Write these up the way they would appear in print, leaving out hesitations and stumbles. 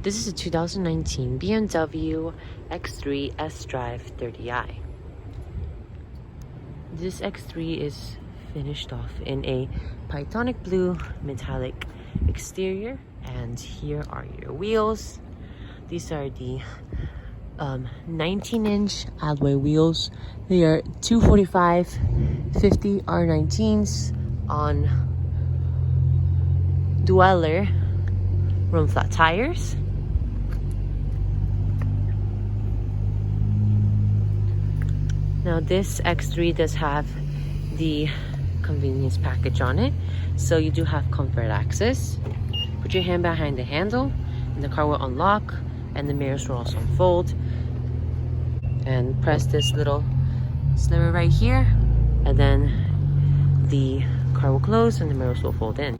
This is a 2019 BMW X3 sDrive30i. This X3 is finished off in a Pythonic blue metallic exterior, and here are your wheels. These are the 19-inch alloy wheels. They are 245/50 R19s on Dweller run flat tires. Now this X3 does have the convenience package on it, so you do have comfort access. Put your hand behind the handle and the car will unlock, and the mirrors will also unfold. And press this little sliver right here, and then the car will close and the mirrors will fold in.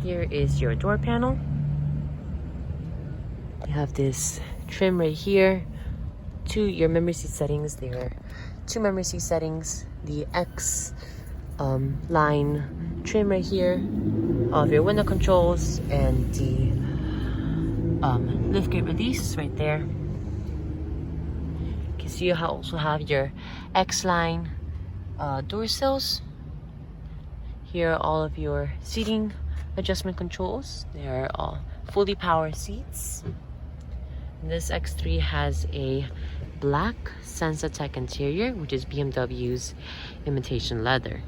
Here is your door panel. You have this trim right here. Your memory seat settings. There are 2 memory seat settings. The X line trim right here of your window controls, and the liftgate release right there. You can see you also have your X line door sills. Here are all of your seating adjustment controls. They are all fully power seats. This X3 has a black Sensatec interior, which is BMW's imitation leather.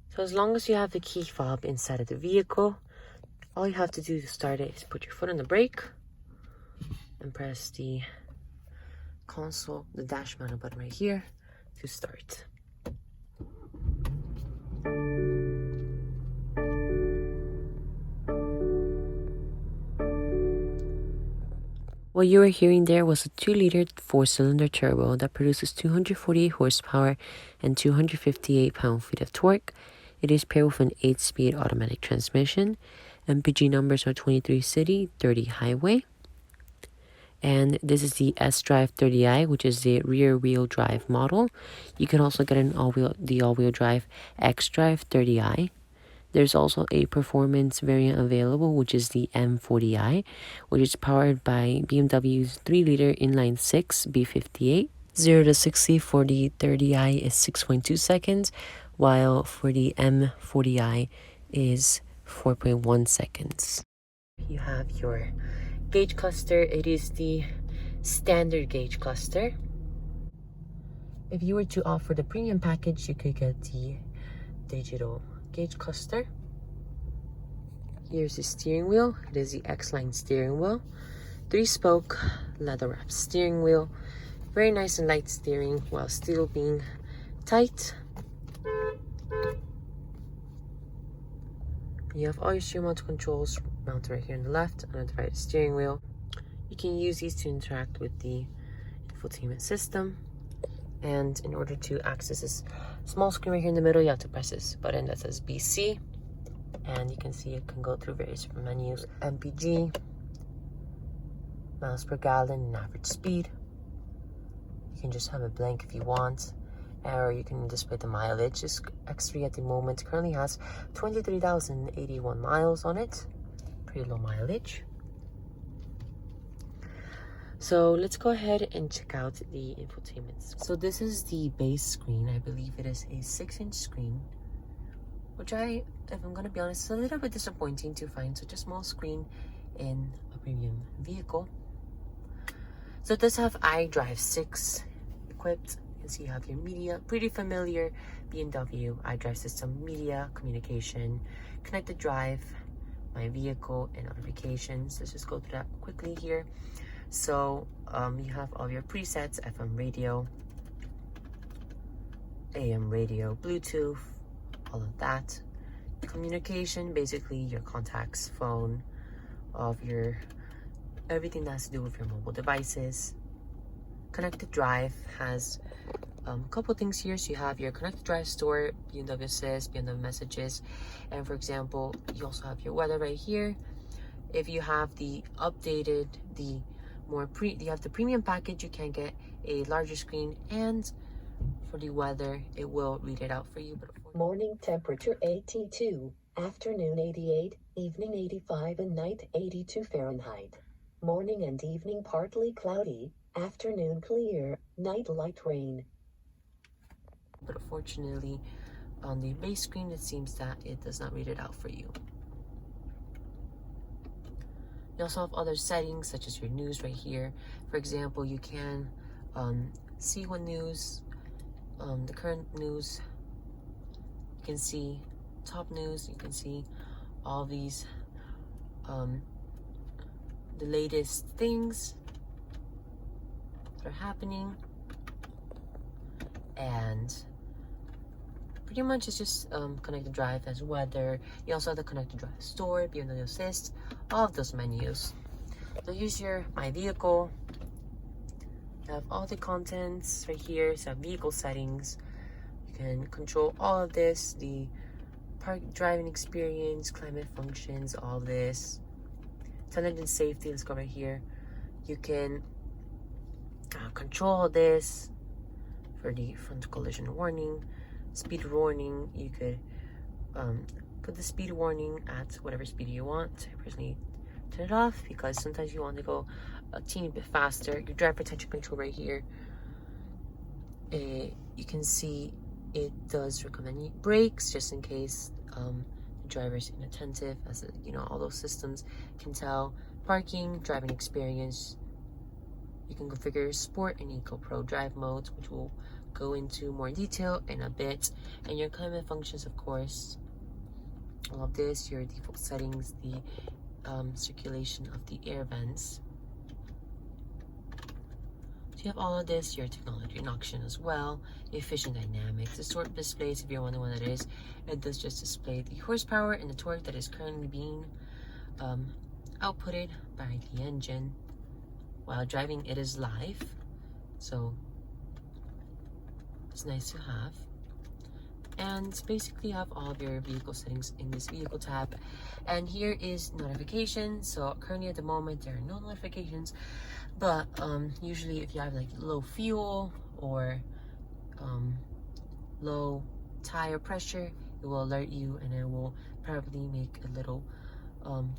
So as long as you have the key fob inside of the vehicle, all you have to do to start it is put your foot on the brake and press the console, the dash mounted button right here to start. What you were hearing there was a 2-liter 4-cylinder turbo that produces 248 horsepower and 258 pound-feet of torque. It is paired with an 8-speed automatic transmission. MPG numbers are 23 city, 30 highway. And this is the sDrive30i, which is the rear-wheel drive model. You can also get the all-wheel drive xDrive30i. There's also a performance variant available, which is the M40i, which is powered by BMW's 3-liter inline-6 B58. 0 to 60 for the 30i is 6.2 seconds, while for the M40i is 4.1 seconds. You have your gauge cluster. It is the standard gauge cluster. If you were to offer the premium package, you could get the digital gauge cluster. Here's the steering wheel. It is the X-line steering wheel. 3-spoke leather wrapped steering wheel. Very nice and light steering while still being tight. You have all your steering wheel controls mounted right here on the left, and on the right steering wheel. You can use these to interact with the infotainment system. And in order to access this small screen right here in the middle, you have to press this button that says BC. And you can see it can go through various different menus. MPG, miles per gallon, and average speed. You can just have it blank if you want, or you can display the mileage. This X3 at the moment currently has 23,081 miles on it. Pretty low mileage. So let's go ahead and check out the infotainment. So this is the base screen. I believe it is a 6-inch screen, which if I'm gonna be honest, is a little bit disappointing to find such a small screen in a premium vehicle. So it does have iDrive 6 equipped. You can see you have your media, pretty familiar BMW iDrive system, media, communication, connected drive, my vehicle, and notifications. Let's just go through that quickly here. So you have all your presets: FM radio, AM radio, Bluetooth, all of that. Communication, basically your contacts, phone, of your everything that has to do with your mobile devices. Connected drive has a couple things here. So you have your connected drive store, BMW Assist, BMW Messages, and for example, you also have your weather right here. If you have the updated, you have the premium package, you can get a larger screen, and for the weather, it will read it out for you. But morning temperature 82, afternoon 88, evening 85, and night 82 Fahrenheit. Morning and evening partly cloudy, afternoon clear, night light rain. But unfortunately, on the base screen, it seems that it does not read it out for you. You also have other settings such as your news right here. For example, you can see what news, the current news. You can see top news. You can see all these, the latest things that are happening. And pretty much it's just connected drive as weather. You also have the connected drive store, BMW assist, all of those menus. So here's your my vehicle. You have all the contents right here. So vehicle settings. You can control all of this, the park driving experience, climate functions, all this. Intelligent safety, let's go right here. You can control this for the front collision warning. Speed warning, you could put the speed warning at whatever speed you want. I personally turn it off because sometimes you want to go a teeny bit faster. Your driver attention control right here. You can see it does recommend brakes just in case the driver is inattentive, as all those systems can tell. Parking, driving experience. You can configure Sport and Eco Pro drive modes, which will go into more detail in a bit. And your climate functions, of course. All of this, your default settings, the circulation of the air vents. So you have all of this, your technology in action as well, efficient dynamics, the sort displays, if you're wondering what it is, it does just display the horsepower and the torque that is currently being outputted by the engine. While driving, it is live, so it's nice to have. And basically you have all of your vehicle settings in this vehicle tab. And here is notifications. So currently at the moment there are no notifications, but usually if you have like low fuel or low tire pressure, it will alert you, and it will probably make a little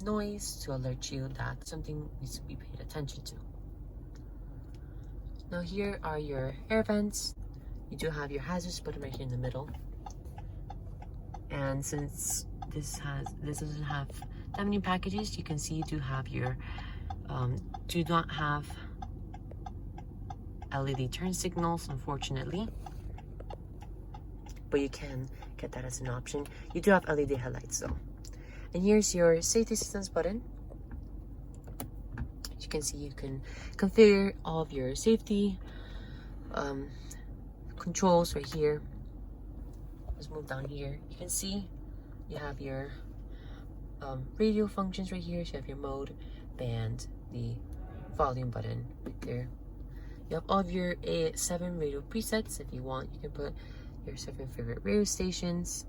noise to alert you that something needs to be paid attention to. Now here are your air vents. You do have your hazards button right here in the middle. And since this doesn't have that many packages, you can see you do have your do not have LED turn signals, unfortunately, but you can get that as an option. You do have LED headlights though. And here's your safety systems button. As you can see, you can configure all of your safety controls right here. Let's move down here. You can see you have your radio functions right here. So you have your mode, band, the volume button right there. You have all of your 7 radio presets. If you want, you can put your 7 favorite radio stations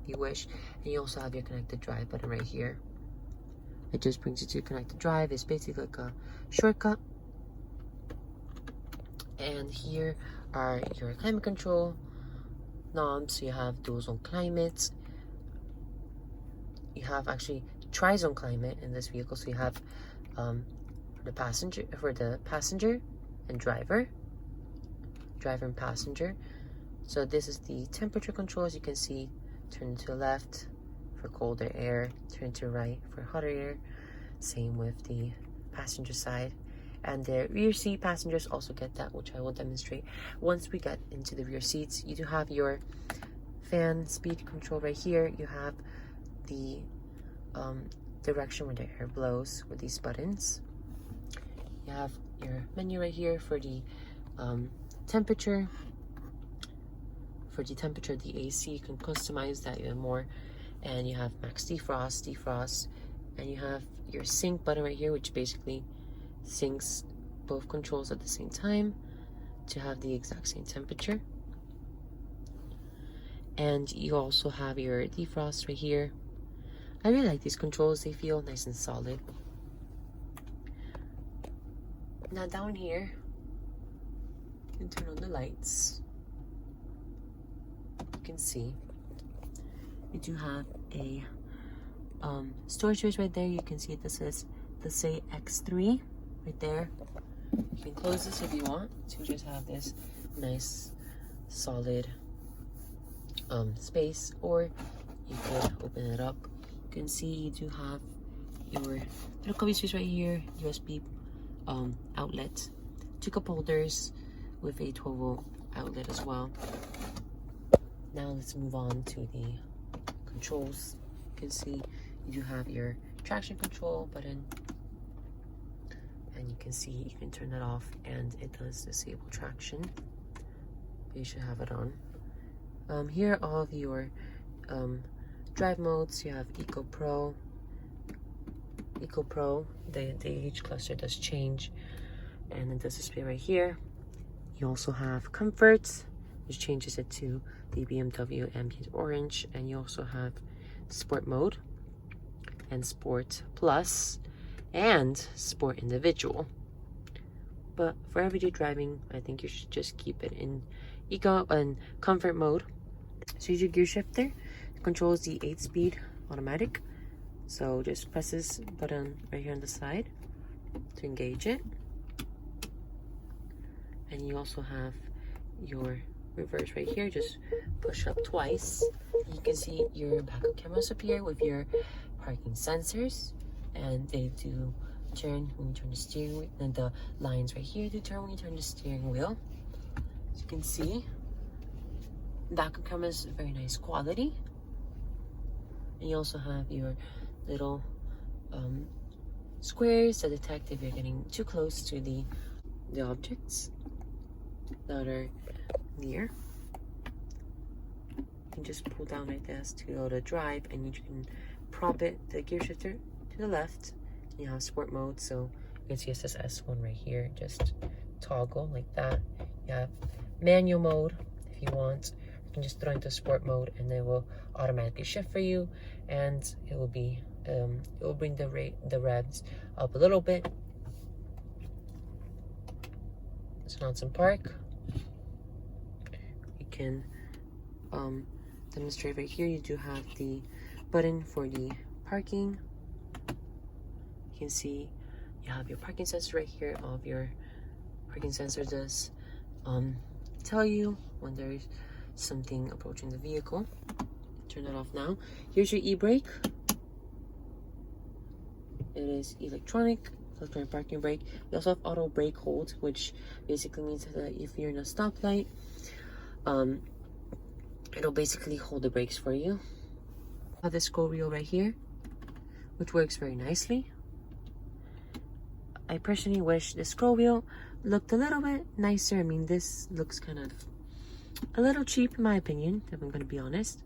if you wish. And you also have your connected drive button right here. It just brings you to connected drive. It's basically like a shortcut. And here are your climate control knobs. So you have dual zone climate. You have actually tri-zone climate in this vehicle. So you have for the passenger and driver and passenger. So this is the temperature control. As you can see, turn to the left for colder air, turn to the right for hotter air. Same with the passenger side. And the rear seat passengers also get that, which I will demonstrate once we get into the rear seats. You do have your fan speed control right here. You have the direction where the air blows with these buttons. You have your menu right here for the temperature. For the temperature of the AC, you can customize that even more. And you have max defrost, and you have your sync button right here, which basically syncs both controls at the same time to have the exact same temperature. And you also have your defrost right here. I really like these controls. They feel nice and solid. Now down here, you can turn on the lights. You can see you do have a storage space right there. You can see it says X3 right there. You can close this if you want to just have this nice solid space, or you could open it up. You can see you do have your little cubby space right here, USB outlet, 2 cup holders with a 12-volt outlet as well. Now let's move on to the controls. You can see you do have your traction control button, and you can see you can turn that off and it does disable traction. You should have it on. Here are all of your drive modes. You have Eco Pro, the age cluster does change, and it does display right here. You also have Comfort, which changes it to the BMW Ambient Orange, and you also have Sport Mode and Sport Plus and Sport Individual. But for everyday driving, I think you should just keep it in Eco and Comfort mode. So your gear shifter controls the 8-speed automatic. So just press this button right here on the side to engage it. And you also have your reverse right here. Just push up twice. You can see your backup cameras up here with your parking sensors, and they do turn when you turn the steering wheel, and the lines right here do turn when you turn the steering wheel. As you can see, backup camera is very nice quality. And you also have your little squares that detect if you're getting too close to the objects that are near. You can just pull down like this to go to drive, and you can prop it, the gear shifter, to the left. You have sport mode, so you can see it says S1 right here. Just toggle like that. You have manual mode if you want. You can just throw into sport mode, and it will automatically shift for you, and it will be it will bring the revs up a little bit. So now it's in park. You can demonstrate right here. You do have the button for the parking. You can see you have your parking sensor right here. All of your parking sensor does tell you when there's something approaching the vehicle. Turn that off now. Here's your e-brake. It is electronic parking brake. You also have auto brake hold, which basically means that if you're in a stoplight, it'll basically hold the brakes for you. I have this scroll wheel right here, which works very nicely. I personally wish the scroll wheel looked a little bit nicer. I mean, this looks kind of a little cheap in my opinion, if I'm going to be honest.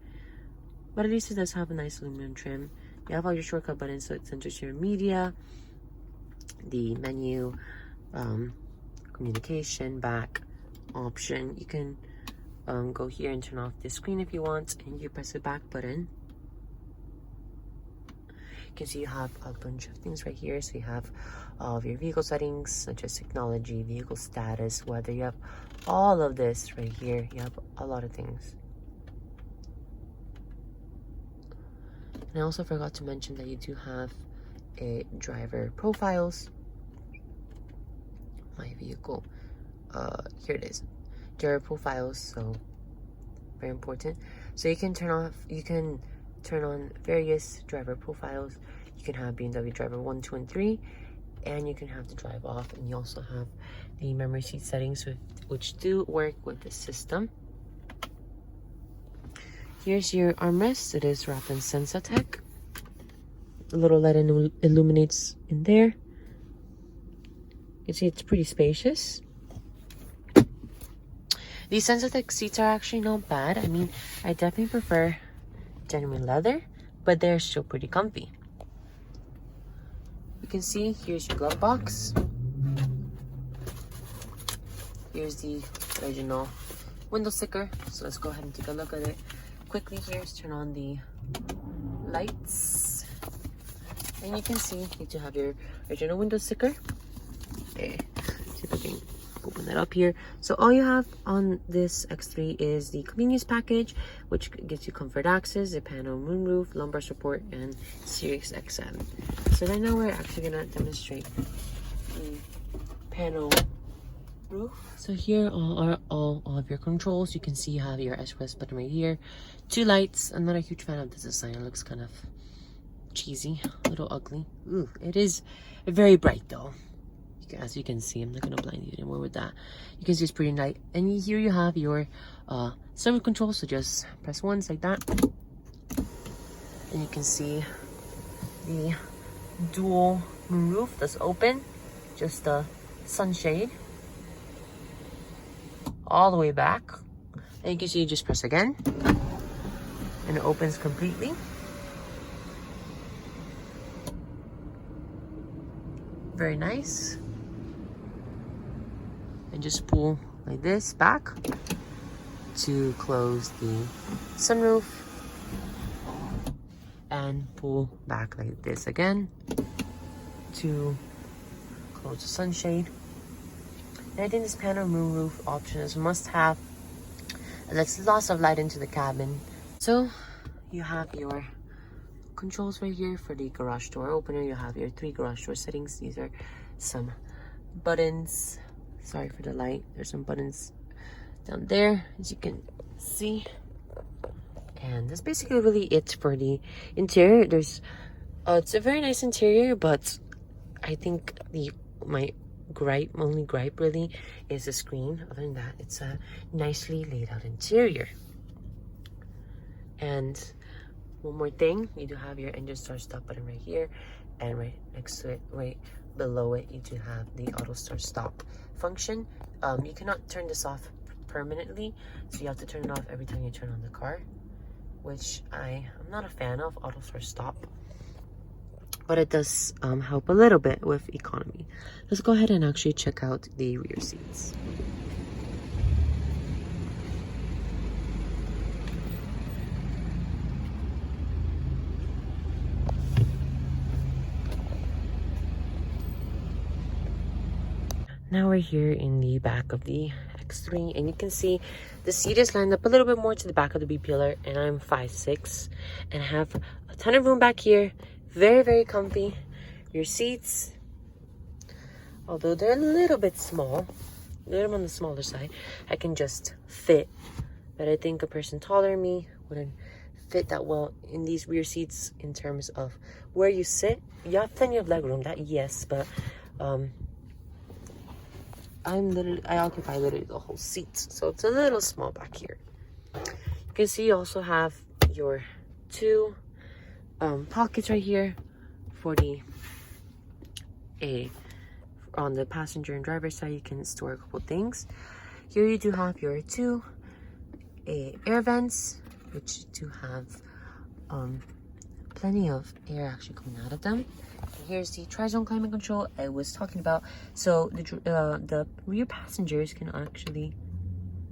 But at least it does have a nice aluminum trim. You have all your shortcut buttons, so it centers your media, the menu, communication, back, option. You can go here and turn off the screen if you want, and you press the back button. You can see you have a bunch of things right here. So you have all of your vehicle settings, such as technology, vehicle status, weather. You have all of this right here. You have a lot of things. And I also forgot to mention that you do have a driver profiles. My vehicle, here it is, driver profiles. So very important. So you can turn on various driver profiles. You can have BMW driver 1, 2, and 3, and you can have the drive off. And you also have the memory seat settings, which do work with the system. Here's your armrest. It is wrapped in Sensatech. The little light illuminates in there. You can see it's pretty spacious. These Sensatech seats are actually not bad. I mean, I definitely prefer genuine leather, but they're still pretty comfy. You can see here's your glove box. Here's the original window sticker. So let's go ahead and take a look at it quickly. Here's turn on the lights. And you can see you do have your original window sticker. Okay, see if I can open that up here. So all you have on this X3 is the convenience package, which gives you comfort access, a panel moonroof, lumbar support, and Sirius XM. So right now we're actually gonna demonstrate the panel roof. So here are all of your controls. You can see you have your SOS button right here, 2 lights. I'm not a huge fan of this design. It looks kind of cheesy, a little ugly. Ooh, it is very bright though. As you can see, I'm not gonna blind you anymore with that. You can see it's pretty nice. And here you have your servo control. So just press once like that, and you can see the dual roof that's open. Just a sunshade all the way back, and you can see you just press again, and it opens completely. Very nice. And just pull like this back to close the sunroof, and pull back like this again to close the sunshade. And I think this panel moonroof option is must have. It lets lots of light into the cabin. So you have your controls right here for the garage door opener. You have your 3 garage door settings. These are some buttons. Sorry for the light. There's some buttons down there, as you can see. And that's basically really it for the interior. There's it's a very nice interior, but I think my only gripe really is the screen. Other than that, it's a nicely laid out interior. And one more thing, you do have your engine start stop button right here, and right next to it, right below it, you do have the auto start stop function. You cannot turn this off permanently, so you have to turn it off every time you turn on the car, which I'm not a fan of auto start stop, but it does help a little bit with economy. Let's go ahead and actually check out the rear seats. Now we're here in the back of the X3, and you can see the seat is lined up a little bit more to the back of the B pillar, and I'm 5'6", and I have a ton of room back here. Very, very comfy. Your seats, although they're a little bit small, a little on the smaller side, I can just fit. But I think a person taller than me wouldn't fit that well in these rear seats in terms of where you sit. You have plenty of leg room, that yes, but I occupy literally the whole seat, so it's a little small back here. You can see you also have your 2 pockets right here for on the passenger and driver side. You can store a couple things. Here you do have your 2 air vents, which do have plenty of air actually coming out of them. Here's the tri-zone climate control I was talking about. So the rear passengers can actually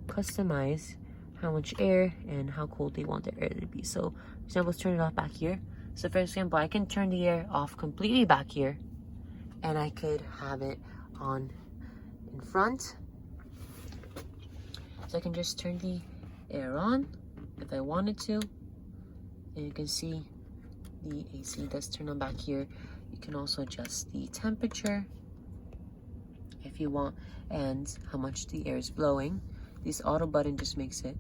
customize how much air and how cold they want the air to be. So for example, let's turn it off back here. So for example, I can turn the air off completely back here, and I could have it on in front. So I can just turn the air on if I wanted to, and you can see the AC does turn on back here. You can also adjust the temperature if you want, and how much the air is blowing. This auto button just makes it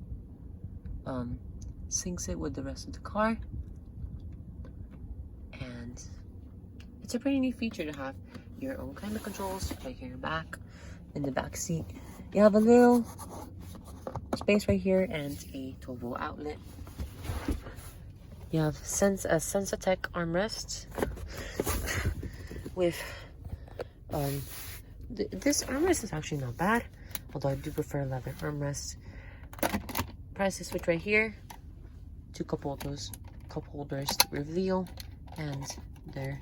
syncs it with the rest of the car, and it's a pretty neat feature to have your own climate controls right here in the back seat. You have a little space right here and a 12-volt outlet. You have a Sensatech armrest with this armrest is actually not bad, although I do prefer leather armrest. Press the switch right here. 2 cup holders to reveal, and they're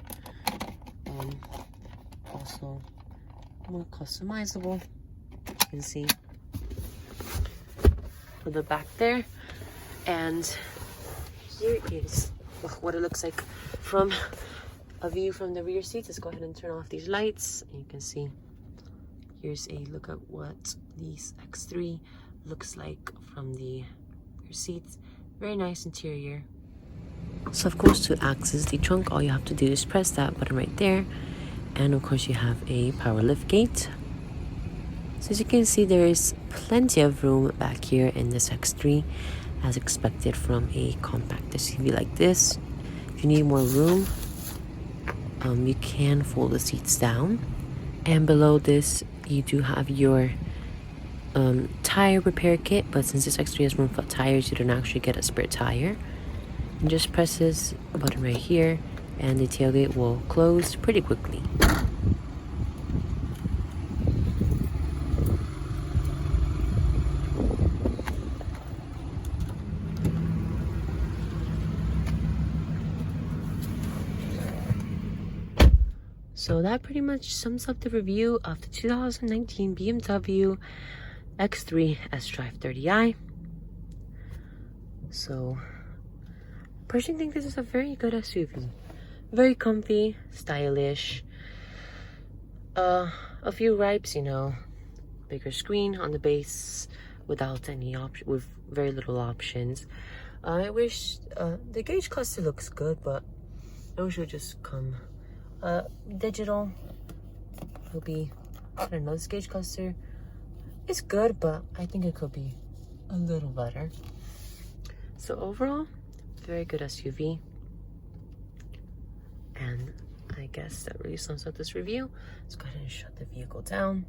also more customizable. You can see for the back there, and here is what it looks like from a view from the rear seats. Let's go ahead and turn off these lights. And you can see, here's a look at what this X3 looks like from the rear seats. Very nice interior. So of course, to access the trunk, all you have to do is press that button right there. And of course, you have a power lift gate. So as you can see, there is plenty of room back here in this X3, as expected from a compact SUV like this. If you need more room, you can fold the seats down. And below this, you do have your tire repair kit, but since this X3 has room for tires, you don't actually get a spare tire. And just press this button right here, and the tailgate will close pretty quickly. So that pretty much sums up the review of the 2019 BMW X3 sDrive30i. So, personally think this is a very good SUV. Very comfy, stylish. A few gripes, you know, bigger screen on the base without any with very little options. I wish the gauge cluster looks good, but I wish it would just come digital. It'll be, I don't know, this gauge cluster is good, but I think it could be a little better. So overall, very good SUV. And I guess that really sums up this review. Let's go ahead and shut the vehicle down.